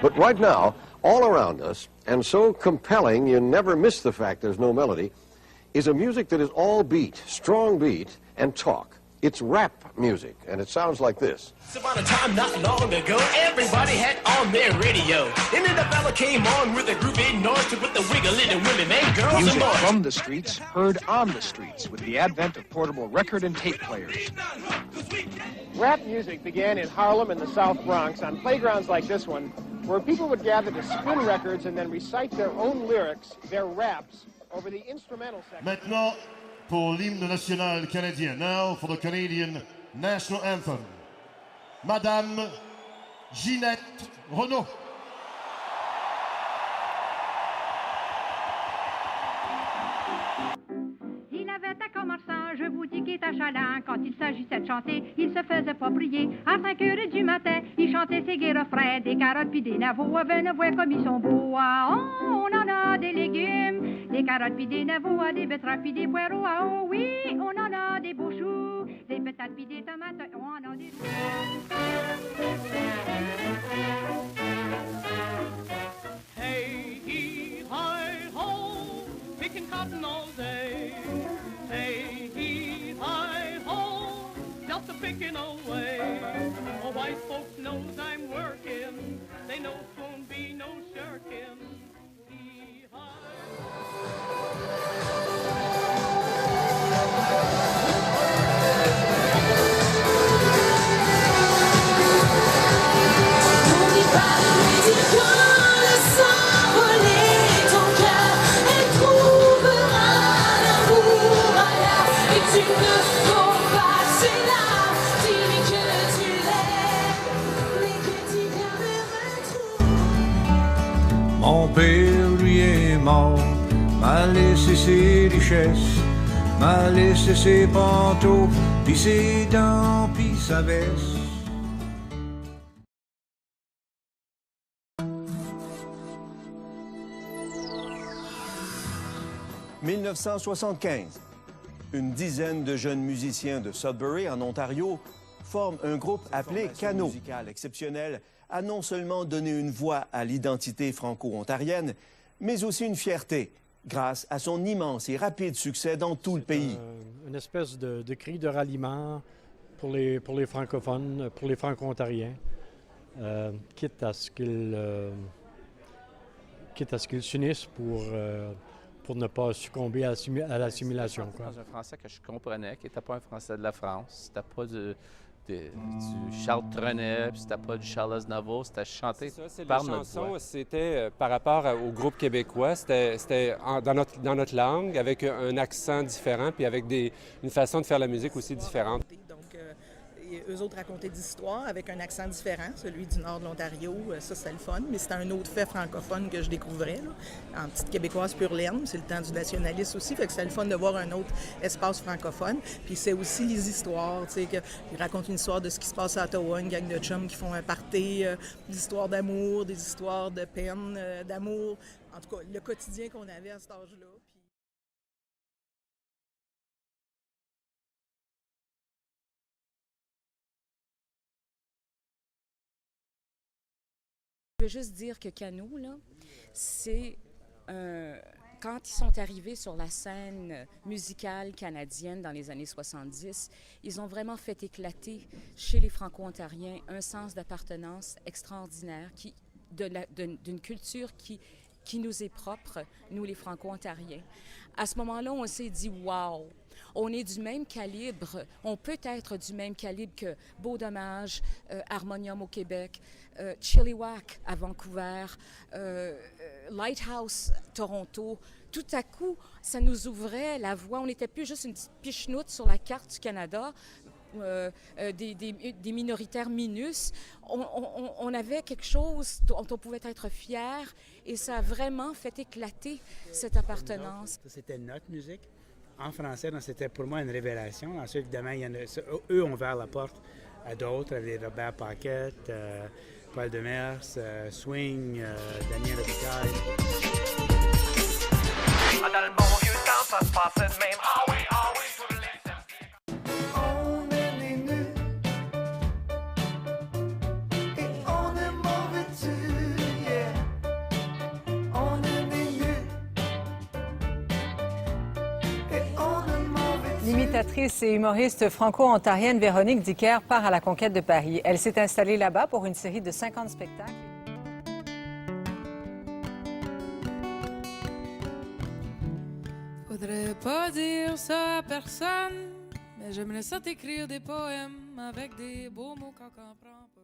But right now, all around us, and so compelling you never miss the fact there's no melody, is a music that is all beat, strong beat, and talk. It's rap music, and it sounds like this. It's about a time not long ago, everybody had on their radio. And then the fella came on with a groovy noise to put the wiggle in the women and girls Music and boys. from the streets, heard on the streets with the advent of portable record and tape players. Rap music began in Harlem and the South Bronx on playgrounds like this one, where people would gather to spin records and then recite their own lyrics, their raps, over the instrumental section. Maintenant, pour l'hymne national canadien. Now for the Canadian National Anthem. Madame Ginette Renault. Il avait un commerçant, je vous dis qu'il est achalant. Quand il s'agissait de chanter, il se faisait pas prier. À 5 heures du matin, il chantait ses gai refrains, des carottes puis des navots, avec une voix comme ils sont beaux. Ah, oh, on en a des légumes, des carottes puis des navots, des betteraves puis des poireaux. Ah, oh oui, on en a des beaux choux, des patates puis des tomates, on en a des... Hey, he, hi, ho, picking cotton all day. Hey, he, hi, ho, just a picking away. Oh, white folks knows I'm working. They know 'twon't be no shirking. He, hi. Mon père, lui, est mort, m'a laissé ses richesses, m'a laissé ses panteaux, puis ses dents, puis sa veste. « 1975. Une dizaine de jeunes musiciens de Sudbury, en Ontario, forment un groupe appelé Cano. Musical exceptionnel a non seulement donné une voix à l'identité franco-ontarienne, mais aussi une fierté, grâce à son immense et rapide succès dans tout le pays. Une espèce de cri de ralliement pour les francophones, pour les franco-ontariens, quitte à ce qu'ils s'unissent pour ne pas succomber à l'assimilation. Dans un français que je comprenais, qui n'était pas un français de la France, c'était pas du Charles Trenet, puis c'était pas du Charles Aznavour, c'était chanté par notre voix. C'était par rapport au groupe québécois, c'était dans notre langue, avec un accent différent, puis avec une façon de faire la musique aussi différente. Eux autres racontaient des histoires avec un accent différent, celui du nord de l'Ontario. Ça, c'était le fun, mais c'était un autre fait francophone que je découvrais. Là. En petite québécoise pure laine, c'est le temps du nationalisme aussi, fait que c'était le fun de voir un autre espace francophone. Puis c'est aussi les histoires, tu sais, ils racontent une histoire de ce qui se passe à Ottawa, une gang de chums qui font un party, des histoires d'amour, des histoires de peine, d'amour. En tout cas, le quotidien qu'on avait à cet âge-là. Je veux juste dire que Cano, là, c'est quand ils sont arrivés sur la scène musicale canadienne dans les années 70, ils ont vraiment fait éclater chez les Franco-Ontariens un sens d'appartenance extraordinaire d'une culture qui nous est propre, nous les Franco-Ontariens. À ce moment-là, on s'est dit « wow ». On est du même calibre, on peut être du même calibre que Beau Dommage, Harmonium au Québec, Chilliwack à Vancouver, Lighthouse Toronto. Tout à coup, ça nous ouvrait la voie. On n'était plus juste une petite pichenoute sur la carte du Canada, des minoritaires MINUS. On avait quelque chose dont on pouvait être fier et ça a vraiment fait éclater cette appartenance. C'était notre musique. En français, donc c'était pour moi une révélation. Ensuite, évidemment, eux ont ouvert la porte à d'autres, à Robert Paquette, Paul Demers, Swing, Daniel Robitaille. Dans le bon vieux temps, ça se passait de même. Ah oui, pour les On est les nus et on est mauvais dessus, yeah. On est les nus et on est mauvais dessus. L'imitatrice et humoriste franco-ontarienne Véronique Dicker part à la conquête de Paris. Elle s'est installée là-bas pour une série de 50 spectacles. Faudrait pas dire ça à personne, mais j'aimerais ça t'écrire des poèmes avec des beaux mots qu'on comprend pas.